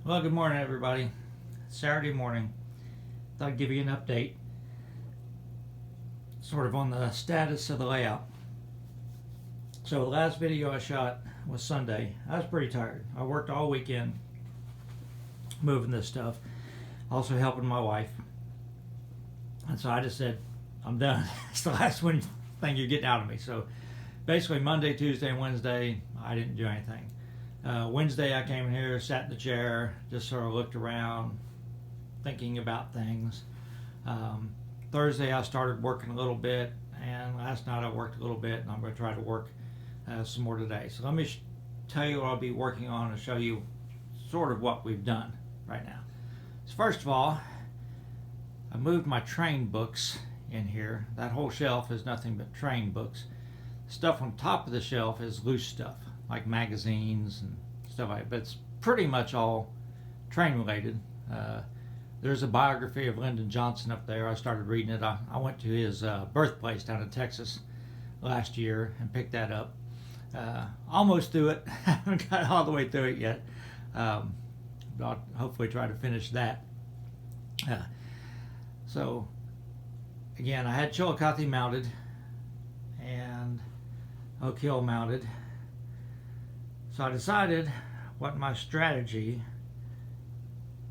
Well, good morning, everybody. It's Saturday morning. Thought I'd give you an update, sort of on the status of the layout. So the last video I shot was Sunday. I was pretty tired. I worked all weekend moving this stuff, also helping my wife. And so I just said, I'm done. It's the last thing you're getting out of me. So basically Monday, Tuesday, and Wednesday, I didn't do anything. Wednesday I came in here, sat in the chair, just sort of looked around, thinking about things. Thursday I started working a little bit, and last night I worked a little bit, and I'm going to try to work some more today. So let me tell you what I'll be working on and show you sort of what we've done right now. So first of all, I moved my train books in here. That whole shelf is nothing but train books. Stuff on top of the shelf is loose stuff, like magazines and stuff like that, but it's pretty much all train related. There's a biography of Lyndon Johnson up there. I started reading it. I went to his birthplace down in Texas last year and picked that up. Almost through it. Haven't got all the way through it yet. But I'll hopefully try to finish that. So again, I had Chillicothe mounted and Oak Hill mounted. So I decided what my strategy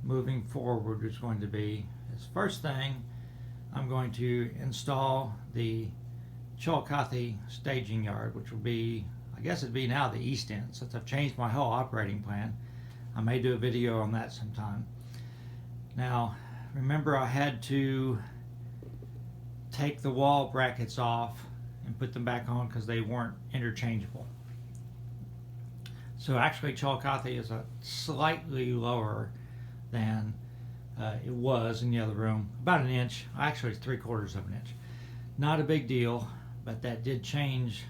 moving forward is going to be. Is first thing, I'm going to install the Chillicothe staging yard, which will be, I guess it'd be now the east end, since I've changed my whole operating plan. I may do a video on that sometime. Now, remember I had to take the wall brackets off and put them back on because they weren't interchangeable. So actually Chillicothe is a slightly lower than it was in the other room, about an inch, actually it's 3/4 of an inch. Not a big deal, but that did change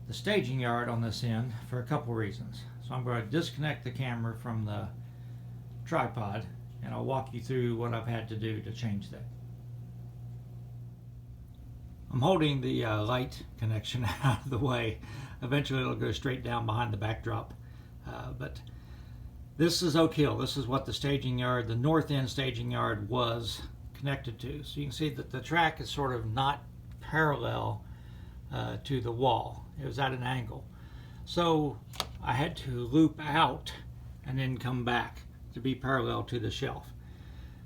the staging yard on this end for a couple reasons. So I'm going to disconnect the camera from the tripod and I'll walk you through what I've had to do to change that. I'm holding the light connection out of the way. Eventually it'll go straight down behind the backdrop. But this is Oak Hill. This is what the staging yard, the north end staging yard, was connected to. So you can see that the track is sort of not parallel to the wall. It was at an angle. So I had to loop out and then come back to be parallel to the shelf.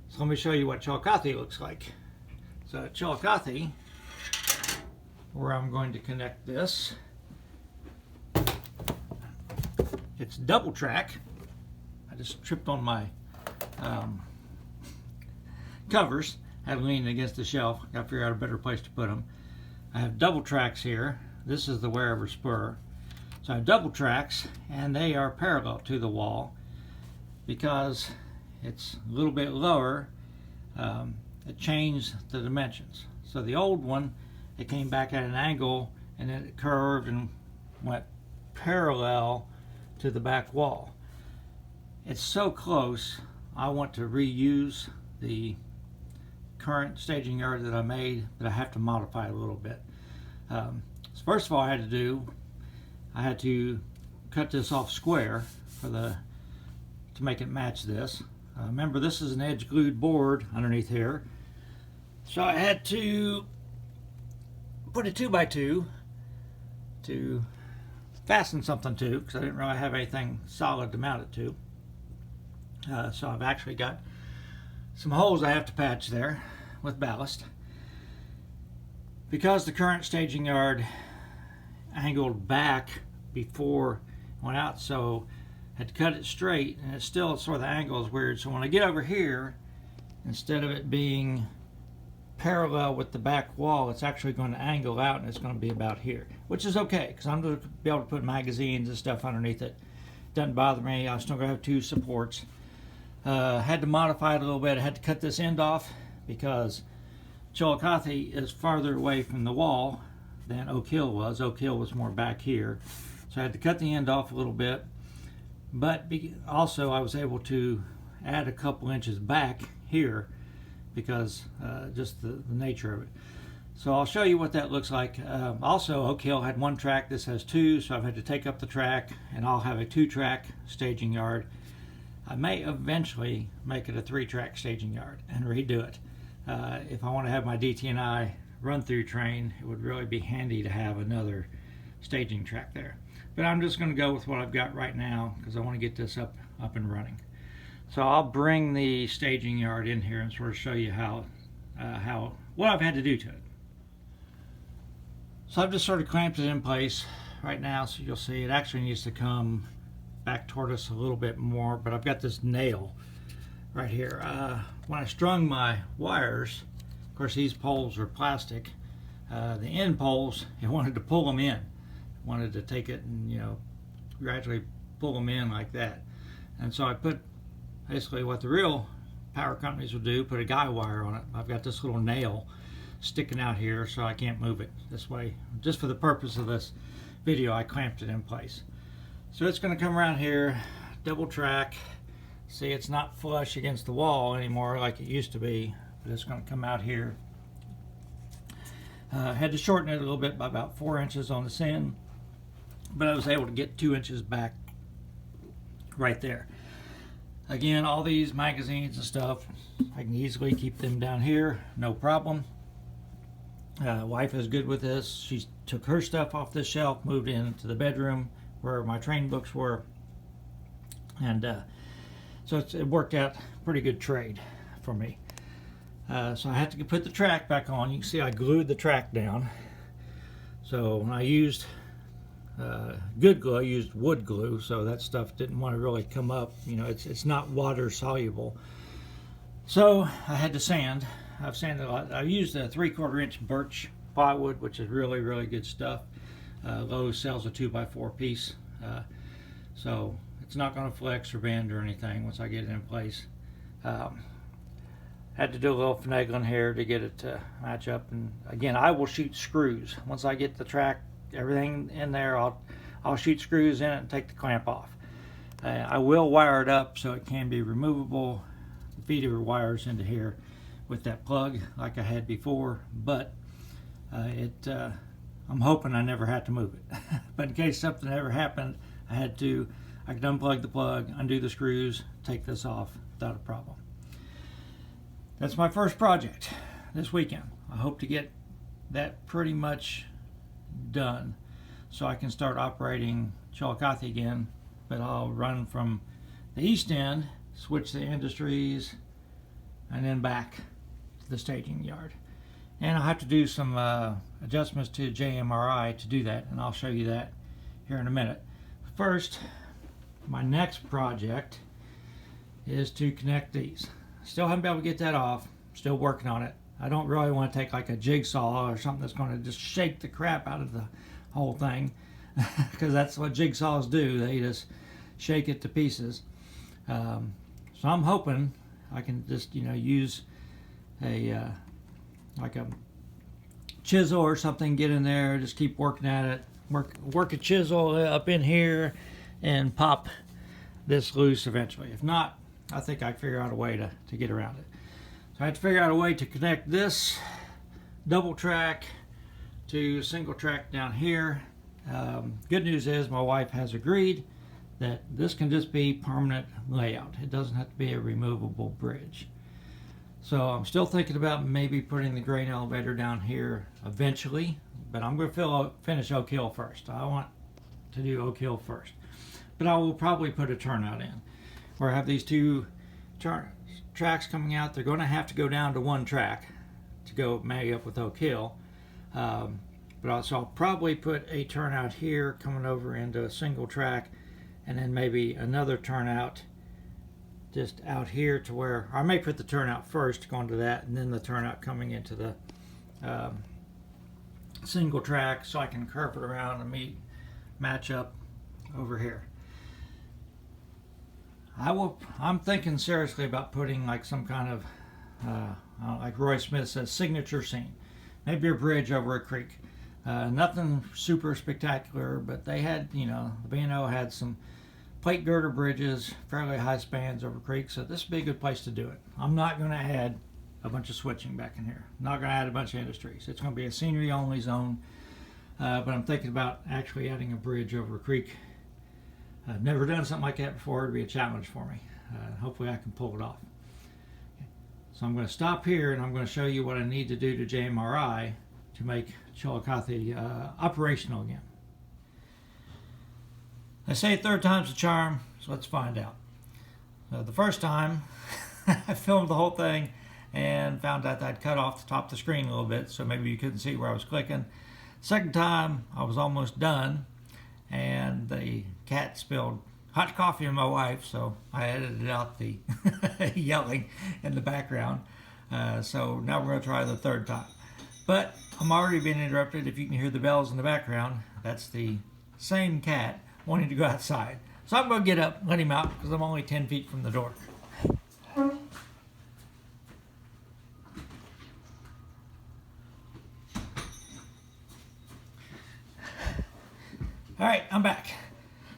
So let me show you what Chillicothe looks like. So at Chillicothe, where I'm going to connect this, it's double track. I just tripped on my covers. Had to lean against the shelf. Got to figure out a better place to put them. I have double tracks here. This is the wherever spur. So I have double tracks, and they are parallel to the wall because it's a little bit lower. It changed the dimensions. So the old one, it came back at an angle, and then it curved and went parallel to the back wall. It's so close, I want to reuse the current staging yard that I made, but I have to modify it a little bit. So first of all, I had to cut this off square to make it match this. Remember, this is an edge glued board underneath here, so I had to put a 2x2 to fasten something to, because I didn't really have anything solid to mount it to. So I've actually got some holes I have to patch there with ballast. Because the current staging yard angled back before it went out, so I had to cut it straight, and it's still sort of, the angle is weird. So when I get over here, instead of it being parallel with the back wall, it's actually going to angle out, and it's going to be about here, which is okay because I'm going to be able to put magazines and stuff underneath it. Doesn't bother me. I'm still going to have two supports. Had to modify it a little bit. I had to cut this end off because Chillicothe is farther away from the wall than Oak Hill was. Oak Hill was more back here, so I had to cut the end off a little bit. But also I was able to add a couple inches back here because just the nature of it. So I'll show you what that looks like. Also, Oak Hill had one track, this has two, so I've had to take up the track, and I'll have a 2-track staging yard. I may eventually make it a 3-track staging yard and redo it. If I want to have my DT&I run-through train, it would really be handy to have another staging track there. But I'm just going to go with what I've got right now because I want to get this up and running. So I'll bring the staging yard in here and sort of show you what I've had to do to it. So I've just sort of clamped it in place right now, so you'll see it actually needs to come back toward us a little bit more, but I've got this nail right here. When I strung my wires, of course these poles are plastic, the end poles, I wanted to pull them in. I wanted to take it and, you know, gradually pull them in like that. And so I put basically what the real power companies will do, put a guy wire on it. I've got this little nail sticking out here so I can't move it this way. Just for the purpose of this video, I clamped it in place. So it's going to come around here, double track. See, it's not flush against the wall anymore like it used to be, but it's going to come out here. Had to shorten it a little bit by about 4 inches on this end, but I was able to get 2 inches back right there. Again, all these magazines and stuff, I can easily keep them down here, no problem. Wife is good with this. She took her stuff off this shelf, moved into the bedroom where my train books were, and so it worked out pretty good trade for me. So I had to put the track back on. You can see I glued the track down. So when I used good glue, I used wood glue, so that stuff didn't want to really come up. You know, it's not water soluble. So I had to sand. I've sanded a lot. I used a 3/4 inch birch plywood, which is really, really good stuff. Lowe's sells a 2x4 piece, so it's not going to flex or bend or anything once I get it in place. Had to do a little finagling here to get it to match up, and again, I will shoot screws once I get the track, everything in there. I'll shoot screws in it and take the clamp off. I will wire it up so it can be removable. The feeder wires into here with that plug like I had before, but I'm hoping I never had to move it. But in case something ever happened, I could unplug the plug, undo the screws, take this off without a problem. That's my first project this weekend. I hope to get that pretty much done so I can start operating Chillicothe again, but I'll run from the east end, switch the industries, and then back to the staging yard. And I'll have to do some adjustments to JMRI to do that, and I'll show you that here in a minute. First, my next project is to connect these. Still haven't been able to get that off. Still working on it. I don't really want to take like a jigsaw or something that's going to just shake the crap out of the whole thing, because that's what jigsaws do. They just shake it to pieces. So I'm hoping I can just, you know, use a like a chisel or something, get in there, just keep working at it, work a chisel up in here and pop this loose eventually. If not, I think I can figure out a way to get around it. So I have to figure out a way to connect this double track to single track down here. Good news is my wife has agreed that this can just be permanent layout. It doesn't have to be a removable bridge. So I'm still thinking about maybe putting the grain elevator down here eventually, but I'm going to finish Oak Hill first. I want to do Oak Hill first. But I will probably put a turnout in, where I have these two tracks coming out. They're going to have to go down to one track to go marry up with Oak Hill. But also I'll probably put a turnout here coming over into a single track, and then maybe another turnout just out here to where I may put the turnout first going to that, and then the turnout coming into the single track, so I can curve it around and match up over here. I'm thinking seriously about putting like some kind of like Roy Smith says, signature scene. Maybe a bridge over a creek. Nothing super spectacular, but they had, you know, the B&O had some plate girder bridges, fairly high spans over creeks, so this would be a good place to do it. I'm not going to add a bunch of switching back in here. I'm not going to add a bunch of industries. It's going to be a scenery only zone, but I'm thinking about actually adding a bridge over a creek. I've never done something like that before. It'd be a challenge for me. Hopefully I can pull it off. So I'm going to stop here and I'm going to show you what I need to do to JMRI to make Chillicothe operational again. They say third time's the charm, so let's find out. So the first time I filmed the whole thing and found out I'd cut off the top of the screen a little bit, so maybe you couldn't see where I was clicking. Second time I was almost done and the cat spilled hot coffee on my wife, so I edited out the yelling in the background. So now we're going to try the third time. But I'm already being interrupted. If you can hear the bells in the background, that's the same cat wanting to go outside. So I'm going to get up, let him out, because I'm only 10 feet from the door. All right, I'm back.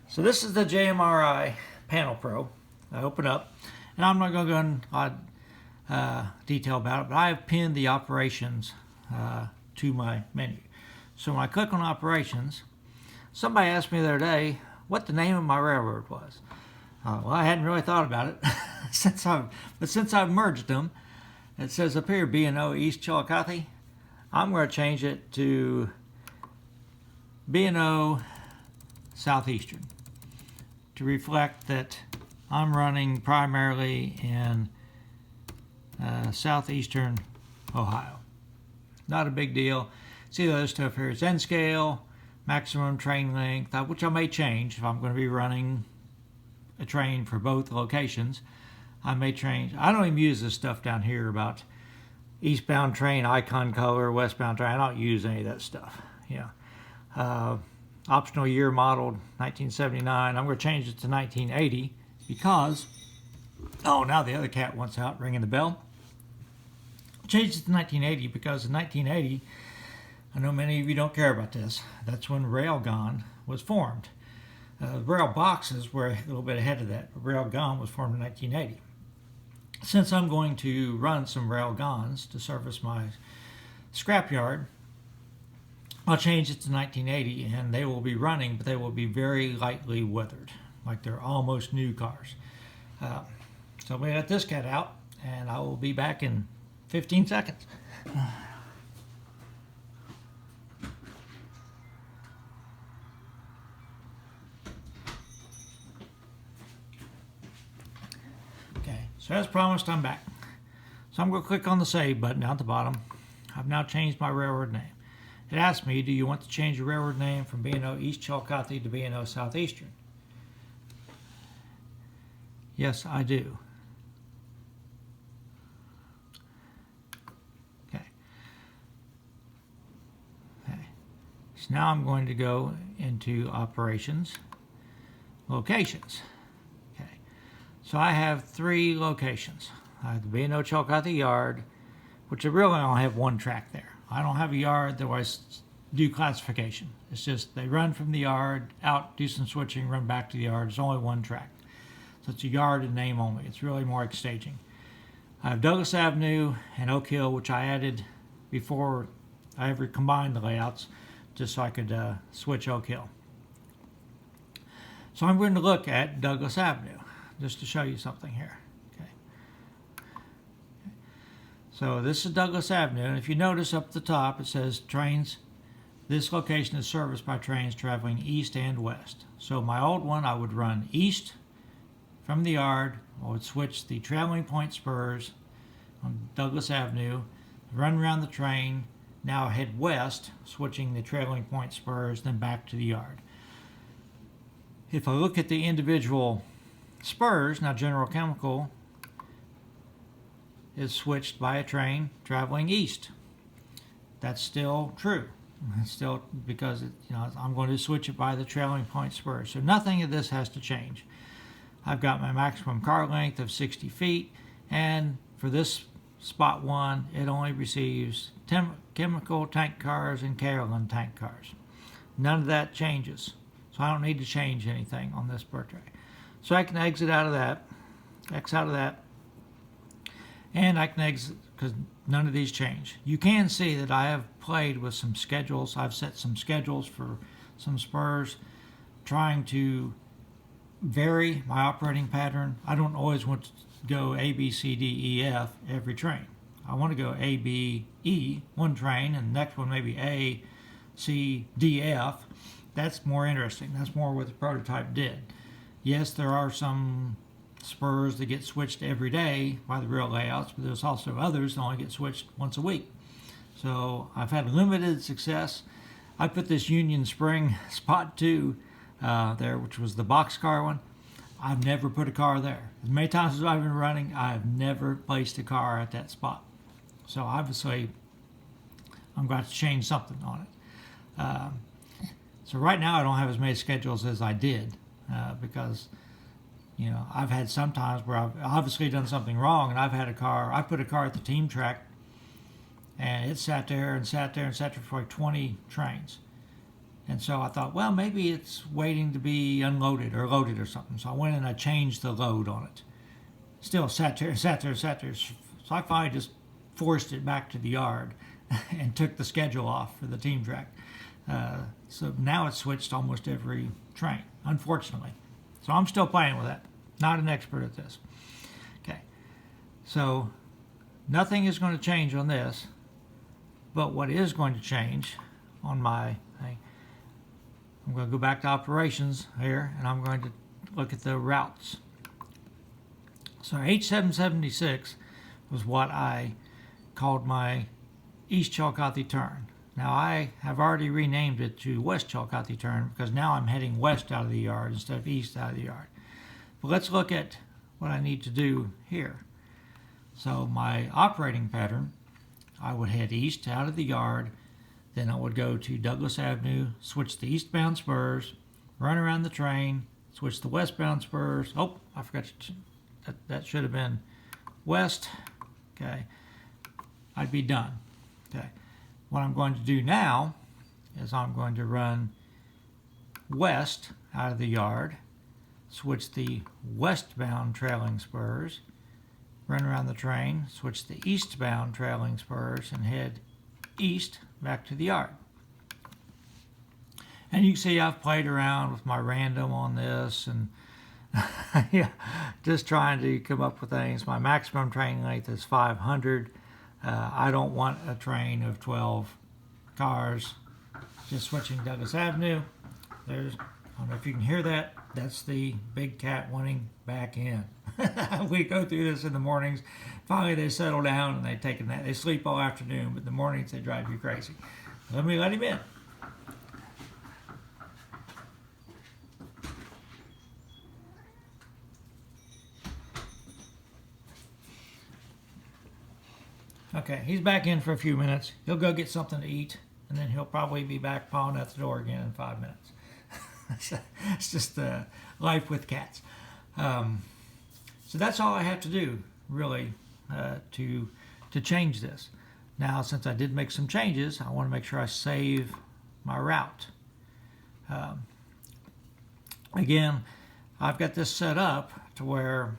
So this is the JMRI Panel Pro. I open up, and I'm not going to go into detail about it, but I have pinned the operations to my menu. So when I click on operations, somebody asked me the other day what the name of my railroad was. Well, I hadn't really thought about it since I've merged them. It says up here B&O East Chillicothe. I'm going to change it to B&O Southeastern to reflect that I'm running primarily in southeastern Ohio. Not a big deal. See the other stuff here is N scale, maximum train length, which I may change if I'm going to be running a train for both locations. I may change. I don't even use this stuff down here about eastbound train icon color, westbound train. I don't use any of that stuff. Yeah. Optional year modeled 1979. I'm going to change it to 1980 because, oh, now the other cat wants out ringing the bell. Changed it to 1980 because in 1980, I know many of you don't care about this, that's when Railgun was formed. Rail boxes were a little bit ahead of that, but Railgun was formed in 1980. Since I'm going to run some Railguns to service my scrapyard, I'll change it to 1980 and they will be running, but they will be very lightly weathered, like they're almost new cars. So I'm going to let this cat out and I will be back in 15 seconds. Okay, so as promised, I'm back. So I'm going to click on the save button down at the bottom. I've now changed my railroad name. It asks me, do you want to change your railroad name from B&O East Chillicothe to B&O Southeastern? Yes, I do. Okay. So now I'm going to go into operations, locations. Okay. So I have 3 locations. I have the B&O Chillicothe yard, which I really only have 1 track there. I don't have a yard that I do classification. It's just they run from the yard, out, do some switching, run back to the yard. There's only 1 track. So it's a yard and name only. It's really more like staging. I have Douglas Avenue and Oak Hill, which I added before I ever combined the layouts, just so I could switch Oak Hill. So I'm going to look at Douglas Avenue, just to show you something here. So this is Douglas Avenue, and if you notice up at the top, it says trains. This location is serviced by trains traveling east and west. So my old one, I would run east from the yard. I would switch the traveling point spurs on Douglas Avenue, run around the train, now head west, switching the traveling point spurs, then back to the yard. If I look at the individual spurs, now General Chemical is switched by a train traveling east. That's still true. It's still because I'm going to switch it by the trailing point spurs. So nothing of this has to change. I've got my maximum car length of 60 feet, and for this spot 1, it only receives chemical tank cars and Carolyn tank cars. None of that changes. So I don't need to change anything on this birthday. So I can exit out of that, X out of that, and I can exit because none of these change. You can see that I have played with some schedules. I've set some schedules for some spurs, trying to vary my operating pattern. I don't always want to go A, B, C, D, E, F every train. I want to go A, B, E one train, and the next one maybe A, C, D, F. That's more interesting. That's more what the prototype did. Yes, there are some spurs that get switched every day by the real layouts, but there's also others that only get switched once a week. So I've had limited success. I put this Union Spring Spot 2 there, which was the boxcar one. I've never put a car there. As many times as I've been running, I've never placed a car at that spot. So obviously, I'm going to change something on it. So right now, I don't have as many schedules as I did because, you know, I've had some times where I've obviously done something wrong, and I've had a car. I put a car at the team track, and it sat there and sat there and sat there for like 20 trains. And so I thought, well, maybe it's waiting to be unloaded or loaded or something. So I went and I changed the load on it. Still sat there, sat there, sat there. So I finally just forced it back to the yard and took the schedule off for the team track. So now it's switched almost every train, unfortunately. So I'm still playing with that. Not an expert at this. Okay. So nothing is going to change on this. But what is going to change on my thing, I'm going to go back to operations here, and I'm going to look at the routes. So H776 was what I called my East Chillicothe turn. Now I have already renamed it to West Chillicothe turn because now I'm heading west out of the yard instead of east out of the yard. But let's look at what I need to do here. So my operating pattern, I would head east out of the yard, then I would go to Douglas Avenue, switch the eastbound spurs, run around the train, switch the westbound spurs. Oh, I forgot that should have been west. Okay, I'd be done. Okay, what I'm going to do now is I'm going to run west out of the yard, switch the westbound trailing spurs, run around the train, switch the eastbound trailing spurs, and head east back to the yard. And you can see I've played around with my random on this and yeah, just trying to come up with things. My maximum train length is 500. I don't want a train of 12 cars. Just switching Douglas Avenue. There's, I don't know if you can hear that. That's the big cat wanting back in. We go through this in the mornings. Finally, they settle down and they take a nap. They sleep all afternoon, but in the mornings they drive you crazy. Let me let him in. Okay, he's back in for a few minutes. He'll go get something to eat, and then he'll probably be back pawing at the door again in 5 minutes. It's just life with cats. So that's all I have to do, really, to change this. Now, since I did make some changes, I want to make sure I save my route. Again, I've got this set up to where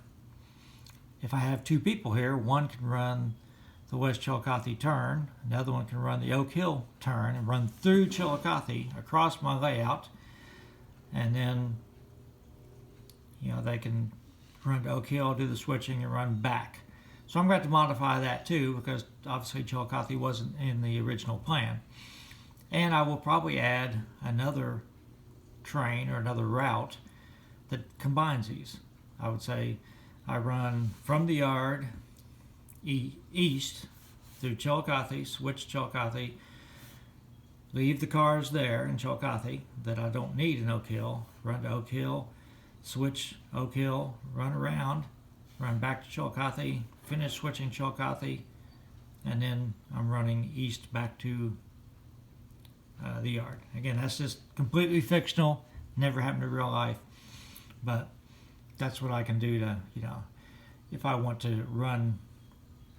if I have two people here, one can run the West Chillicothe turn, the other one can run the Oak Hill turn and run through Chillicothe across my layout, and then, you know, they can run to Oak Hill, do the switching, and run back. So I'm going to have to modify that too, because obviously Chillicothe wasn't in the original plan. And I will probably add another train or another route that combines these. I would say I run from the yard east through Chillicothe, switch Chillicothe, leave the cars there in Chillicothe that I don't need in Oak Hill, run to Oak Hill, switch Oak Hill, run around, run back to Chillicothe, finish switching Chillicothe, and then I'm running east back to the yard. Again, that's just completely fictional, never happened in real life, but that's what I can do to, you know, if I want to run,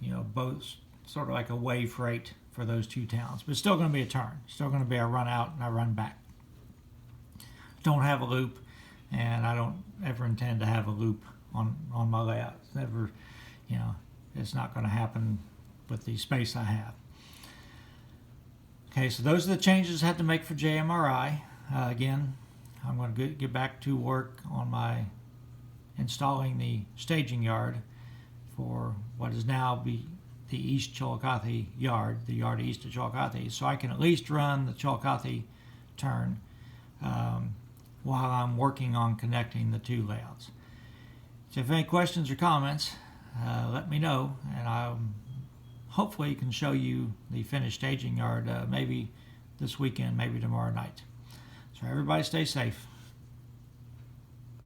you know, both sort of like a wave freight for those two towns. But it's still going to be a turn. Still going to be a run out and a run back. Don't have a loop, and I don't ever intend to have a loop on my layout. It's never, you know, it's not going to happen with the space I have. Okay, so those are the changes I had to make for JMRI. Again, I'm going to get back to work on my installing the staging yard for what is now be the East Chillicothe yard, the yard east of Chillicothe, so I can at least run the Chillicothe turn while I'm working on connecting the two layouts. So if you have any questions or comments, let me know, and I hopefully can show you the finished staging yard maybe this weekend, maybe tomorrow night. So everybody stay safe.